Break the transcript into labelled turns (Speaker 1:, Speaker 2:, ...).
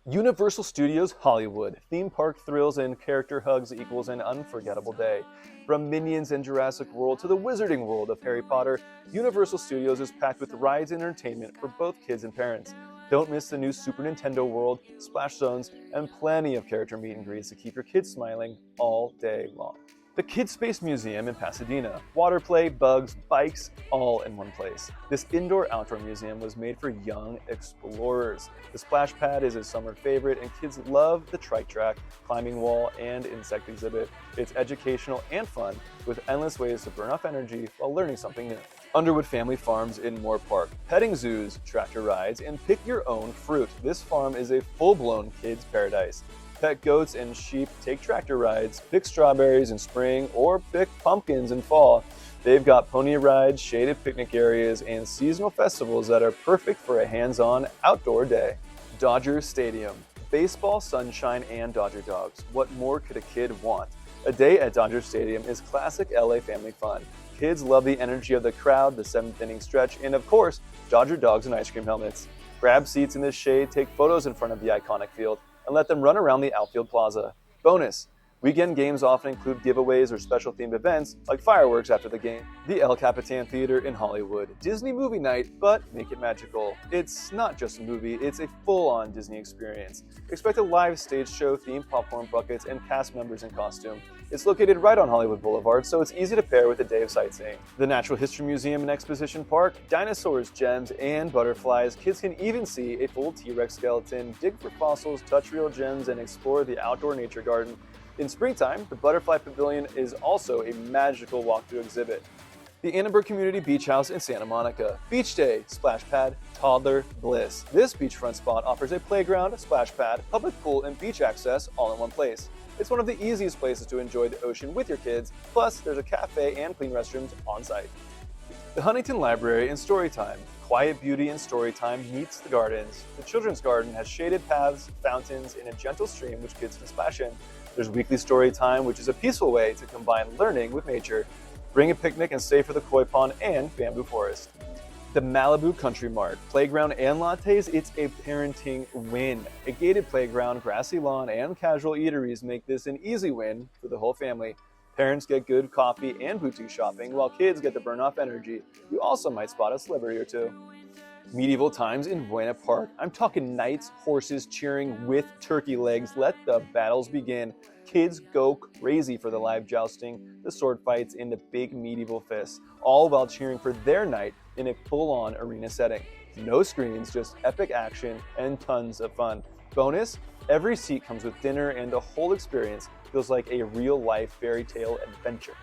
Speaker 1: Universal Studios Hollywood. Theme park thrills and character hugs equals an unforgettable day. From Minions and Jurassic World to the Wizarding World of Harry Potter, Universal Studios is packed with rides and entertainment for both kids and parents. Don't miss the new Super Nintendo World, splash zones, and plenty of character meet and greets to keep your kids smiling all day long. The Kidspace Museum in Pasadena. Water play, bugs, bikes, all in one place. This indoor-outdoor museum was made for young explorers. The splash pad is a summer favorite, and kids love the trike track, climbing wall, and insect exhibit. It's educational and fun, with endless ways to burn off energy while learning something new. Underwood Family Farms in Moorpark. Petting zoos, tractor rides, and pick your own fruit. This farm is a full-blown kids' paradise. Pet goats and sheep take tractor rides, pick strawberries in spring, or pick pumpkins in fall. They've got pony rides, shaded picnic areas, and seasonal festivals that are perfect for a hands-on outdoor day. Dodgers Stadium. Baseball, sunshine, and Dodger dogs. What more could a kid want? A day at Dodger Stadium is classic LA family fun. Kids love the energy of the crowd, the seventh inning stretch, and of course, Dodger dogs and ice cream helmets. Grab seats in the shade, take photos in front of the iconic field, and let them run around the outfield plaza. Bonus: weekend games often include giveaways or special themed events like fireworks after the game. The El Capitan Theater in Hollywood. Disney movie night, but make it magical. It's not just a movie, it's a full-on Disney experience. Expect a live stage show, themed popcorn buckets, and cast members in costume. It's located right on Hollywood Boulevard, so it's easy to pair with a day of sightseeing. The Natural History Museum in Exposition Park. Dinosaurs, gems, and butterflies. Kids can even see a full T-Rex skeleton, dig for fossils, touch real gems, and explore the outdoor nature garden. In springtime, the Butterfly Pavilion is also a magical walkthrough exhibit. The Annenberg Community Beach House in Santa Monica. Beach Day, splash pad, toddler bliss. This beachfront spot offers a playground, splash pad, public pool, and beach access all in one place. It's one of the easiest places to enjoy the ocean with your kids, plus there's a cafe and clean restrooms on site. The Huntington Library in Storytime. Quiet beauty in Storytime meets the gardens. The children's garden has shaded paths, fountains, and a gentle stream which kids can splash in. There's weekly story time, which is a peaceful way to combine learning with nature. Bring a picnic and stay for the koi pond and bamboo forest. The Malibu Country Mart. Playground and lattes, it's a parenting win. A gated playground, grassy lawn, and casual eateries make this an easy win for the whole family. Parents get good coffee and boutique shopping, while kids get to burn off energy. You also might spot a celebrity or two. Medieval times in Buena Park. I'm talking knights, horses cheering with turkey legs. Let the battles begin. Kids go crazy for the live jousting, the sword fights, and the big medieval fists, all while cheering for their knight in a full-on arena setting. No screens, just epic action and tons of fun. Bonus: every seat comes with dinner, and the whole experience feels like a real-life fairy tale adventure.